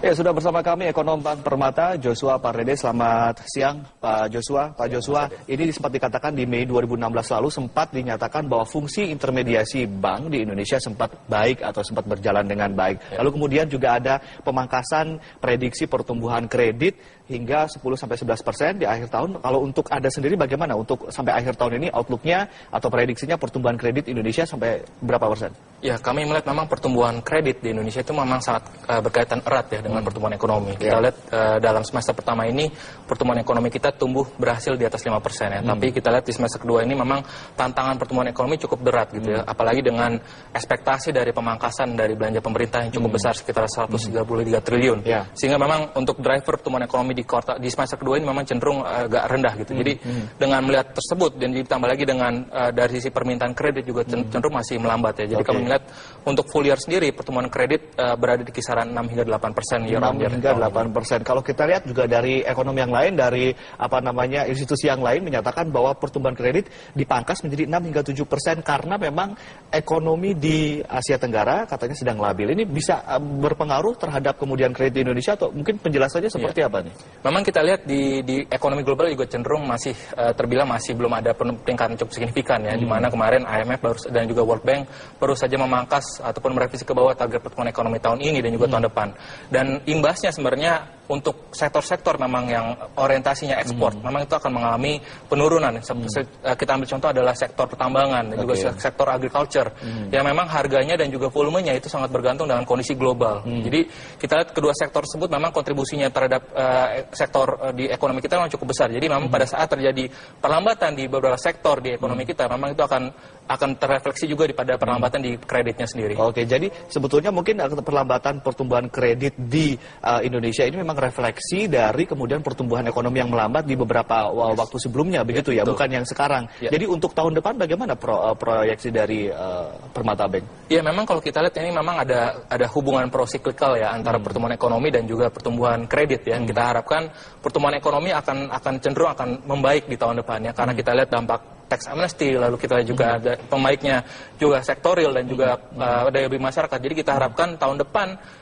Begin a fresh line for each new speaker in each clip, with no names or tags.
Ya, sudah bersama kami ekonom Bank Permata, Joshua Pardede. Selamat siang, Pak Joshua. Pak Joshua, ini sempat dikatakan di Mei 2016 lalu sempat dinyatakan bahwa fungsi intermediasi bank di Indonesia sempat baik atau sempat berjalan dengan baik. Lalu kemudian juga ada pemangkasan prediksi pertumbuhan kredit hingga 10-11% di akhir tahun. Kalau untuk Anda sendiri bagaimana untuk sampai akhir tahun ini outlook-nya atau prediksinya pertumbuhan kredit Indonesia sampai berapa persen?
Ya, kami melihat memang pertumbuhan kredit di Indonesia itu memang sangat berkaitan erat ya dengan pertumbuhan ekonomi. Kita lihat dalam semester pertama ini pertumbuhan ekonomi kita tumbuh berhasil di atas 5% ya. Tapi kita lihat di semester kedua ini memang tantangan pertumbuhan ekonomi cukup berat gitu ya. Apalagi dengan ekspektasi dari pemangkasan dari belanja pemerintah yang cukup besar sekitar 133 triliun. Sehingga memang untuk driver pertumbuhan ekonomi di semester kedua ini memang cenderung agak rendah gitu. Jadi dengan melihat tersebut dan ditambah lagi dengan dari sisi permintaan kredit juga cenderung masih melambat ya. Jadi kami melihat untuk full year sendiri pertumbuhan kredit berada di kisaran 6 hingga 8% year on year.
6 hingga 8%. Kalau kita lihat juga dari ekonomi yang lain, dari institusi yang lain menyatakan bahwa pertumbuhan kredit dipangkas menjadi 6 hingga 7% karena memang ekonomi di Asia Tenggara katanya sedang labil. Ini bisa berpengaruh terhadap kemudian kredit di Indonesia atau mungkin penjelasannya seperti apa nih?
Memang kita lihat di ekonomi global juga cenderung masih terbilang masih belum ada peningkatan cukup signifikan ya, di mana kemarin IMF dan juga World Bank baru saja memangkas ataupun merevisi ke bawah target pertumbuhan ekonomi tahun ini dan juga tahun depan. Dan imbasnya sebenarnya untuk sektor-sektor memang yang orientasinya ekspor, memang itu akan mengalami penurunan. Kita ambil contoh adalah sektor pertambangan dan juga sektor agriculture, yang memang harganya dan juga volumenya itu sangat bergantung dengan kondisi global. Jadi kita lihat kedua sektor tersebut memang kontribusinya terhadap sektor di ekonomi kita memang cukup besar. Jadi memang pada saat terjadi perlambatan di beberapa sektor di ekonomi kita, memang itu akan terrefleksi juga pada perlambatan di kreditnya sendiri.
Oke, jadi sebetulnya mungkin perlambatan pertumbuhan kredit di Indonesia ini memang refleksi dari kemudian pertumbuhan ekonomi yang melambat di beberapa waktu sebelumnya, begitu ya, bukan yang sekarang. Jadi untuk tahun depan bagaimana proyeksi dari Permata Bank?
Ya, memang kalau kita lihat ini memang ada hubungan pro-cyclical ya antara pertumbuhan ekonomi dan juga pertumbuhan kredit ya. Kita harapkan pertumbuhan ekonomi akan cenderung akan membaik di tahun depan ya, karena kita lihat dampak tax amnesty, lalu kita juga ada pembaiknya juga sektorial dan juga daya beli masyarakat. Jadi kita harapkan tahun depan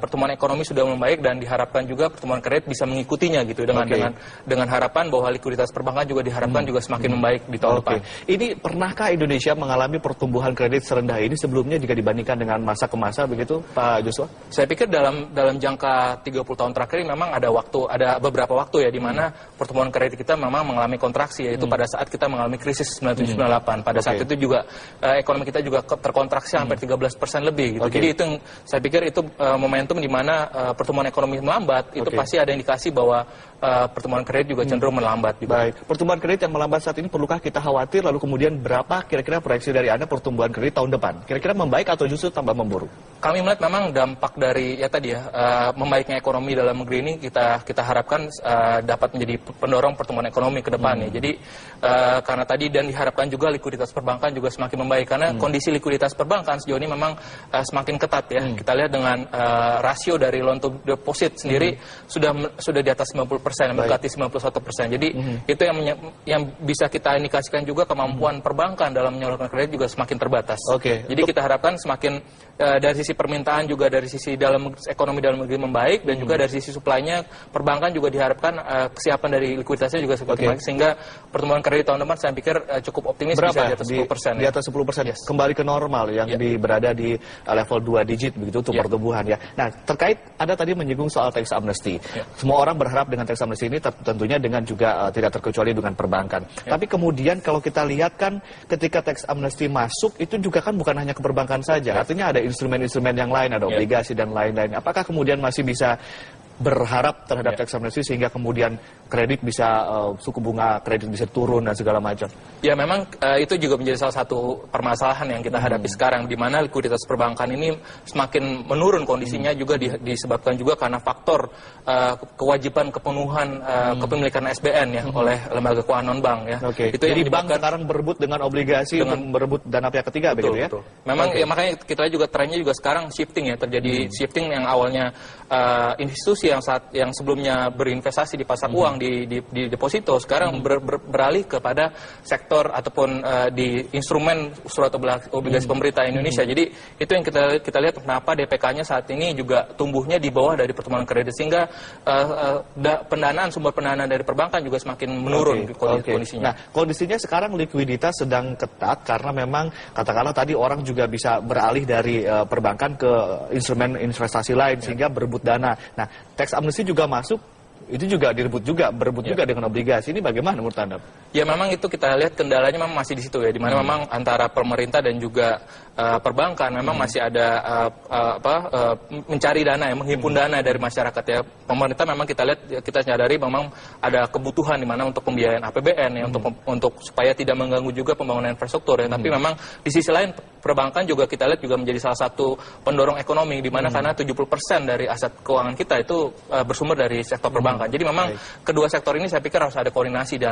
pertumbuhan ekonomi sudah membaik dan diharapkan juga pertumbuhan kredit bisa mengikutinya gitu dengan harapan bahwa likuiditas perbankan juga diharapkan juga semakin membaik di tahun depan.
Ini pernahkah Indonesia mengalami pertumbuhan kredit serendah ini sebelumnya jika dibandingkan dengan masa ke masa begitu, Pak Joshua?
Saya pikir dalam jangka 30 tahun terakhir ini memang ada beberapa waktu ya di mana pertumbuhan kredit kita memang mengalami kontraksi, yaitu pada saat kita mengalami krisis 97-98. Pada saat itu juga ekonomi kita juga terkontraksi hampir 13% lebih gitu. Jadi itu saya pikir itu momentum di mana pertumbuhan ekonomi melambat, itu pasti ada indikasi bahwa pertumbuhan kredit juga cenderung melambat juga.
Baik, pertumbuhan kredit yang melambat saat ini perlukah kita khawatir, lalu kemudian berapa kira-kira proyeksi dari Anda pertumbuhan kredit tahun depan? Kira-kira membaik atau justru tambah memburuk?
Kami melihat memang dampak dari membaiknya ekonomi dalam negeri ini kita harapkan dapat menjadi pendorong pertumbuhan ekonomi ke depannya. Jadi karena tadi dan diharapkan juga likuiditas perbankan juga semakin membaik, karena kondisi likuiditas perbankan sejauh ini memang semakin ketat ya. Kita lihat dengan rasio dari loan to deposit sendiri sudah di atas 90%, mendekati 91%. Jadi itu yang bisa kita indikasikan juga kemampuan perbankan dalam menyalurkan kredit juga semakin terbatas. Jadi kita harapkan semakin dari sisi permintaan juga dari sisi ekonomi dalam negeri membaik, dan juga dari sisi supply-nya perbankan juga diharapkan kesiapan dari likuiditasnya juga semakin baik, sehingga pertumbuhan kredit tahun depan saya pikir cukup optimis.
Berapa?
Bisa di atas 10%.
Di atas 10%. Kembali ke normal yang berada di level 2 digit begitu untuk pertumbuhan ya. Nah, terkait Anda tadi menyinggung soal tax amnesty. Semua orang berharap dengan tax amnesty ini tentunya dengan juga tidak terkecuali dengan perbankan. Tapi kemudian kalau kita lihat kan ketika tax amnesty masuk itu juga kan bukan hanya ke perbankan saja. Artinya ada instrumen-instrumen yang lain, ada obligasi dan lain-lain. Apakah kemudian masih bisa berharap terhadap tax amnesty sehingga kemudian kredit bisa suku bunga kredit bisa turun dan segala macam?
Ya, memang itu juga menjadi salah satu permasalahan yang kita hadapi sekarang, di mana likuiditas perbankan ini semakin menurun kondisinya juga disebabkan juga karena faktor kewajiban kepenuhan kepemilikan SBN ya oleh lembaga keuangan non bank ya.
Itu jadi bank sekarang berebut dengan obligasi untuk berebut dana pihak ketiga begitu ya.
Memang ya, makanya kita juga trennya juga sekarang shifting ya, terjadi shifting yang awalnya institusi yang sebelumnya berinvestasi di pasar uang di deposito sekarang beralih kepada sektor ataupun di instrumen surat obligasi pemerintah Indonesia. Jadi itu yang kita lihat kenapa DPK-nya saat ini juga tumbuhnya di bawah dari pertumbuhan kredit, sehingga sumber pendanaan dari perbankan juga semakin menurun kondisinya.
Nah, kondisinya sekarang likuiditas sedang ketat karena memang katakanlah tadi orang juga bisa beralih dari perbankan ke instrumen investasi lain sehingga berebut dana. Nah, tax amnesty juga masuk, itu juga berebut juga dengan obligasi. Ini bagaimana menurut Anda?
Ya memang itu kita lihat kendalanya memang masih di situ ya, di mana memang antara pemerintah dan juga perbankan memang masih ada mencari dana, menghimpun dana dari masyarakat ya. Pemerintah memang kita lihat, kita sadari memang ada kebutuhan di mana untuk pembiayaan APBN ya, untuk supaya tidak mengganggu juga pembangunan infrastruktur ya. Tapi memang di sisi lain perbankan juga kita lihat juga menjadi salah satu pendorong ekonomi, di mana karena 70% dari aset keuangan kita itu bersumber dari sektor perbankan. Jadi memang kedua sektor ini saya pikir harus ada koordinasi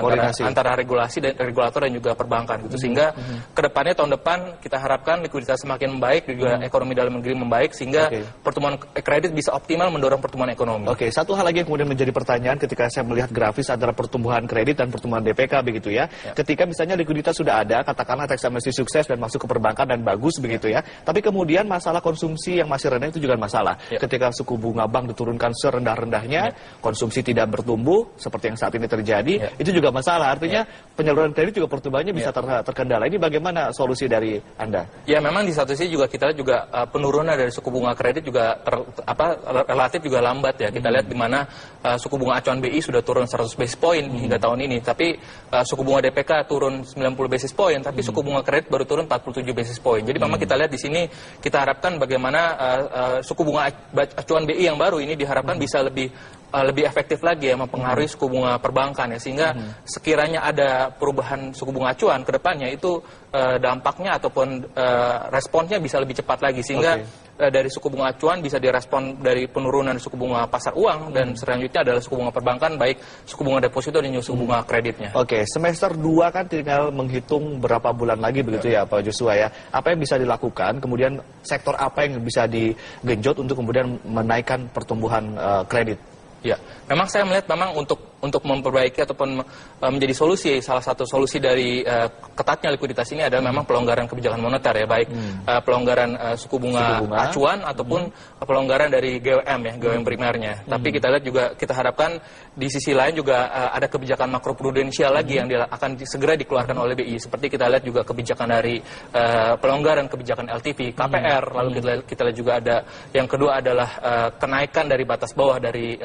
antara regulasi dan regulator dan juga perbankan gitu, sehingga kedepannya tahun depan kita harapkan likuiditas semakin membaik, juga ekonomi dalam negeri membaik, sehingga pertumbuhan kredit bisa optimal mendorong pertumbuhan ekonomi.
Oke, satu hal lagi yang kemudian menjadi pertanyaan ketika saya melihat grafis antara pertumbuhan kredit dan pertumbuhan DPK begitu ya. Ketika misalnya likuiditas sudah ada, katakanlah tax amnesty sukses dan masuk ke perbankan dan bagus begitu ya. Tapi kemudian masalah konsumsi yang masih rendah itu juga masalah. Ketika suku bunga bank diturunkan serendah-rendahnya, konsumsi tidak bertumbuh seperti yang saat ini terjadi, itu juga masalah. Artinya penyaluran kredit juga pertumbuhannya bisa terkendala. Ini bagaimana solusi dari Anda?
Ya memang di satu sisi juga kita lihat juga penurunan dari suku bunga kredit juga relatif juga lambat ya. Kita lihat di mana suku bunga acuan BI sudah turun 100 basis point hingga tahun ini, tapi suku bunga DPK turun 90 basis point, tapi suku bunga kredit baru turun 47 basis point. Jadi memang kita lihat di sini, kita harapkan bagaimana suku bunga acuan BI yang baru ini diharapkan bisa lebih efektif lagi ya mempengaruhi suku bunga perbankan ya, sehingga sekiranya ada perubahan suku bunga acuan ke depannya itu dampaknya ataupun responsnya bisa lebih cepat lagi, sehingga dari suku bunga acuan bisa direspon dari penurunan suku bunga pasar uang, dan selanjutnya adalah suku bunga perbankan, baik suku bunga deposito dan suku bunga kreditnya.
Oke, semester 2 kan tinggal menghitung berapa bulan lagi begitu ya Pak Joshua ya. Apa yang bisa dilakukan, kemudian sektor apa yang bisa digenjot untuk kemudian menaikkan pertumbuhan kredit?
Ya, memang saya melihat memang untuk memperbaiki ataupun menjadi solusi, salah satu solusi dari ketatnya likuiditas ini adalah memang pelonggaran kebijakan moneter ya, baik pelonggaran suku bunga acuan ataupun pelonggaran dari GWM ya, GWM primernya. Tapi kita lihat juga, kita harapkan di sisi lain juga ada kebijakan makroprudensial lagi yang akan segera dikeluarkan oleh BI. Seperti kita lihat juga kebijakan dari pelonggaran kebijakan LTV, KPR, lalu kita lihat juga ada yang kedua adalah kenaikan dari batas bawah dari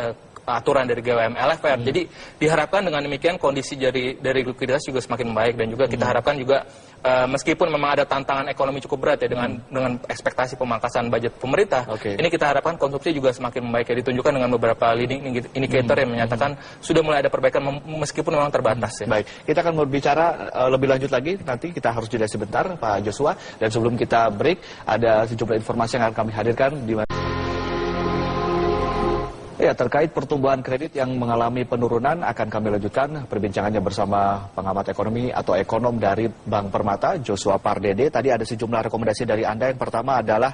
aturan dari GWM LFR. Jadi diharapkan dengan demikian kondisi dari likuiditas juga semakin membaik, dan juga kita harapkan juga meskipun memang ada tantangan ekonomi cukup berat ya dengan ekspektasi pemangkasan budget pemerintah, ini kita harapkan konsumsi juga semakin membaik ya, ditunjukkan dengan beberapa leading indicator yang menyatakan sudah mulai ada perbaikan meskipun memang terbatas ya.
Baik, kita akan berbicara lebih lanjut lagi, nanti kita harus jeda sebentar Pak Joshua, dan sebelum kita break ada sejumlah informasi yang akan kami hadirkan di mana. Ya, terkait pertumbuhan kredit yang mengalami penurunan akan kami lanjutkan perbincangannya bersama pengamat ekonomi atau ekonom dari Bank Permata, Joshua Pardede. Tadi ada sejumlah rekomendasi dari Anda. Yang pertama adalah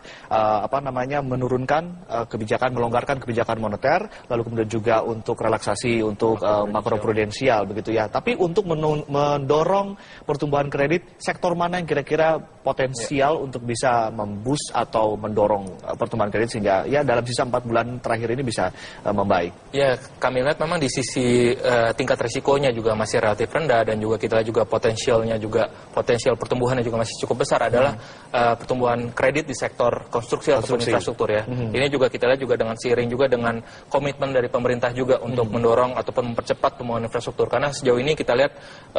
menurunkan kebijakan, melonggarkan kebijakan moneter, lalu kemudian juga untuk relaksasi untuk makroprudensial begitu ya. Tapi untuk mendorong pertumbuhan kredit, sektor mana yang kira-kira potensial untuk bisa memboost atau mendorong pertumbuhan kredit sehingga ya dalam sisa 4 bulan terakhir ini bisa membaik?
Ya, kami lihat memang di sisi tingkat risikonya juga masih relatif rendah, dan juga kita lihat juga potensial pertumbuhannya juga masih cukup besar adalah pertumbuhan kredit di sektor konstruksi ataupun infrastruktur ya. Ini juga kita lihat juga dengan seiring juga dengan komitmen dari pemerintah juga untuk mendorong ataupun mempercepat pembangunan infrastruktur, karena sejauh ini kita lihat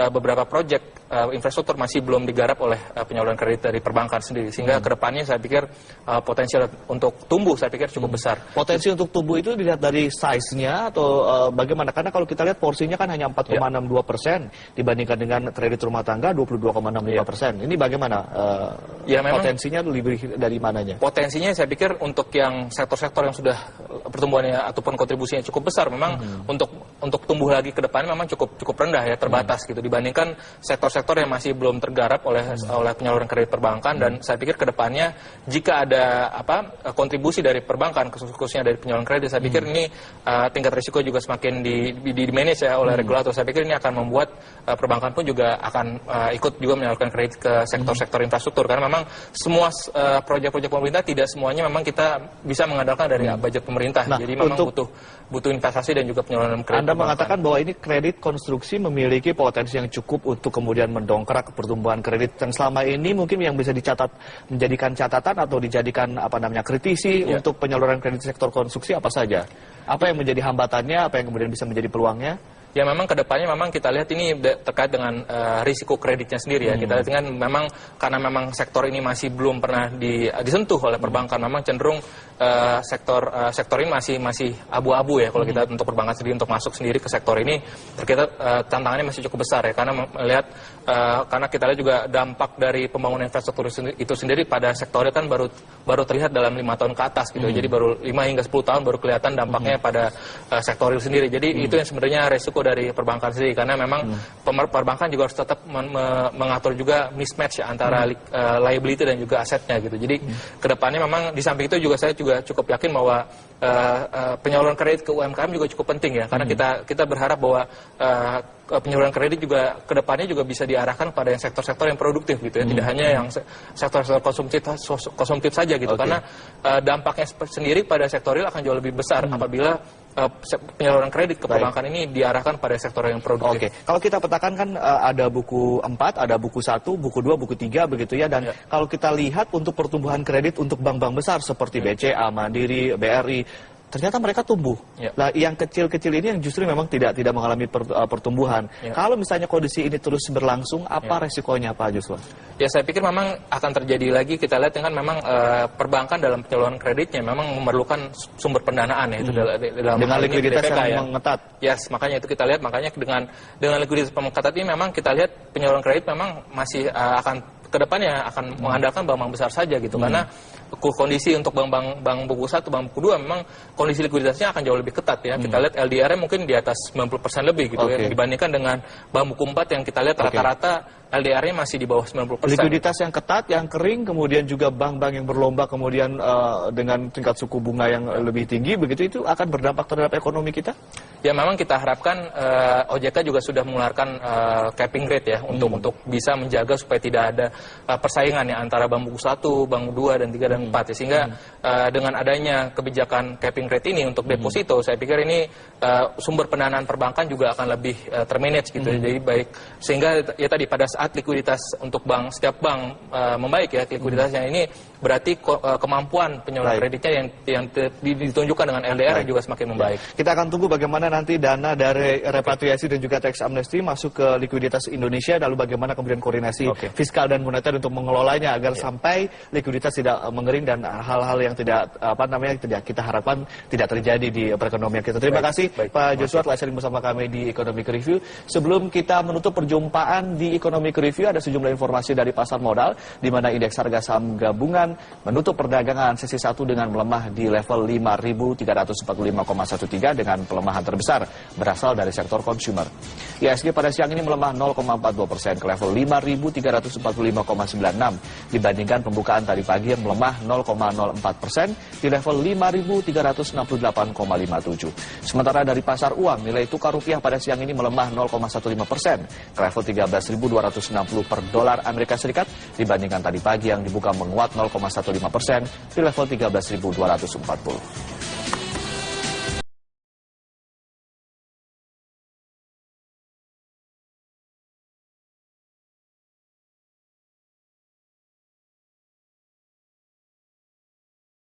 beberapa proyek infrastruktur masih belum digarap oleh penyaluran kredit dari perbankan sendiri, sehingga kedepannya saya pikir potensial untuk tumbuh saya pikir cukup besar.
Potensi untuk tumbuh itu dilihat dari size-nya atau bagaimana? Karena kalau kita lihat porsinya kan hanya 4,62% dibandingkan dengan kredit rumah tangga 22,65%. Ini bagaimana potensinya lebih dari mananya?
Potensinya saya pikir untuk yang sektor-sektor yang sudah pertumbuhannya ataupun kontribusinya cukup besar, memang untuk untuk tumbuh lagi ke depan memang cukup rendah ya, terbatas gitu dibandingkan sektor-sektor yang masih belum tergarap oleh penyaluran kredit perbankan. Dan saya pikir ke depannya jika ada kontribusi dari perbankan khususnya dari penyaluran kredit, saya pikir ini tingkat risiko juga semakin di manage ya oleh regulator. Saya pikir ini akan membuat perbankan pun juga akan ikut juga menyalurkan kredit ke sektor-sektor infrastruktur, karena memang semua proyek-proyek pemerintah tidak semuanya memang kita bisa mengandalkan dari budget pemerintah. Jadi memang butuh investasi dan juga penyaluran kredit.
Anda mengatakan bahwa ini kredit konstruksi memiliki potensi yang cukup untuk kemudian mendongkrak pertumbuhan kredit yang selama ini mungkin yang bisa menjadikan catatan atau dijadikan kritisi untuk penyaluran kredit sektor konstruksi apa saja? Apa yang menjadi hambatannya, apa yang kemudian bisa menjadi peluangnya?
Ya memang kedepannya memang kita lihat ini terkait dengan risiko kreditnya sendiri ya. Kita lihat dengan memang karena memang sektor ini masih belum pernah disentuh oleh perbankan, memang cenderung sektor ini masih abu-abu ya kalau kita untuk perbankan sendiri untuk masuk sendiri ke sektor ini. Kita tantangannya masih cukup besar ya, karena melihat karena kita lihat juga dampak dari pembangunan infrastruktur itu sendiri pada sektornya kan baru terlihat dalam 5 tahun ke atas gitu. Jadi baru 5 hingga 10 tahun baru kelihatan dampaknya pada sektor itu sendiri. Jadi itu yang sebenarnya resiko dari perbankan sendiri, karena memang perbankan juga harus tetap mengatur juga mismatch ya, antara liability dan juga asetnya gitu. Jadi kedepannya memang di samping itu juga saya juga cukup yakin bahwa penyaluran kredit ke UMKM juga cukup penting ya, karena kita berharap bahwa penyaluran kredit juga kedepannya juga bisa diarahkan pada yang sektor-sektor yang produktif gitu ya, tidak hanya yang sektor-sektor konsumtif saja gitu, karena dampaknya sendiri pada sektor real akan jauh lebih besar apabila penyaluran kredit ke perbankan ini diarahkan pada sektor yang produktif.
Oke, kalau kita petakan kan ada buku 4, ada buku 1, buku 2, buku 3 begitu ya, dan kalau kita lihat untuk pertumbuhan kredit untuk bank-bank besar seperti BCA, Mandiri, BRI, ternyata mereka tumbuh. Nah, yang kecil-kecil ini yang justru memang tidak mengalami pertumbuhan. Kalau misalnya kondisi ini terus berlangsung, apa resikonya Pak Joshua?
Ya saya pikir memang akan terjadi lagi. Kita lihat dengan memang perbankan dalam penyaluran kreditnya memang memerlukan sumber pendanaan ya, itu dalam
dengan likuiditas yang mengetat.
Yes, makanya itu kita lihat, makanya dengan likuiditas mengetat ini memang kita lihat penyaluran kredit memang masih akan kedepannya akan mengandalkan bank-bank besar saja gitu, karena kondisi untuk bank buku 1, bank buku 2 memang kondisi likuiditasnya akan jauh lebih ketat ya. Kita lihat LDR-nya mungkin di atas 90% lebih gitu ya, dibandingkan dengan bank buku 4 yang kita lihat rata-rata LDR-nya masih di bawah 90%.
Likuiditas yang ketat, yang kering, kemudian juga bank-bank yang berlomba kemudian dengan tingkat suku bunga yang lebih tinggi, begitu itu akan berdampak terhadap ekonomi kita?
Ya memang kita harapkan OJK juga sudah mengeluarkan capping rate ya untuk bisa menjaga supaya tidak ada persaingan ya antara bank buku 1, bank 2, dan 3, dan 4 ya. Sehingga dengan adanya kebijakan capping rate ini untuk deposito, saya pikir ini sumber pendanaan perbankan juga akan lebih termanage gitu. Jadi baik, sehingga ya tadi pada saat likuiditas untuk setiap bank membaik ya, likuiditasnya ini berarti kemampuan penyaluran kreditnya yang ditunjukkan dengan LDR juga semakin membaik.
Kita akan tunggu bagaimana nanti dana dari repatriasi dan juga tax amnesty masuk ke likuiditas Indonesia, lalu bagaimana kemudian koordinasi fiskal dan moneter untuk mengelolanya agar sampai likuiditas tidak mengering dan hal-hal yang tidak kita harapkan tidak terjadi di perekonomian kita. Terima kasih Pak Joshua telah sharing bersama kami di Economic Review. Sebelum kita menutup perjumpaan di Economic Review, ada sejumlah informasi dari pasar modal di mana indeks harga saham gabungan menutup perdagangan sesi 1 dengan melemah di level 5.345,13 dengan pelemahan terbesar berasal dari sektor consumer. IHSG pada siang ini melemah 0,42% ke level 5.345,96 dibandingkan pembukaan tadi pagi yang melemah 0,04% di level 5.368,57. Sementara dari pasar uang, nilai tukar rupiah pada siang ini melemah 0,15% ke level 13.260 per dolar Amerika Serikat dibandingkan tadi pagi yang dibuka menguat 0,15% di level 13.240.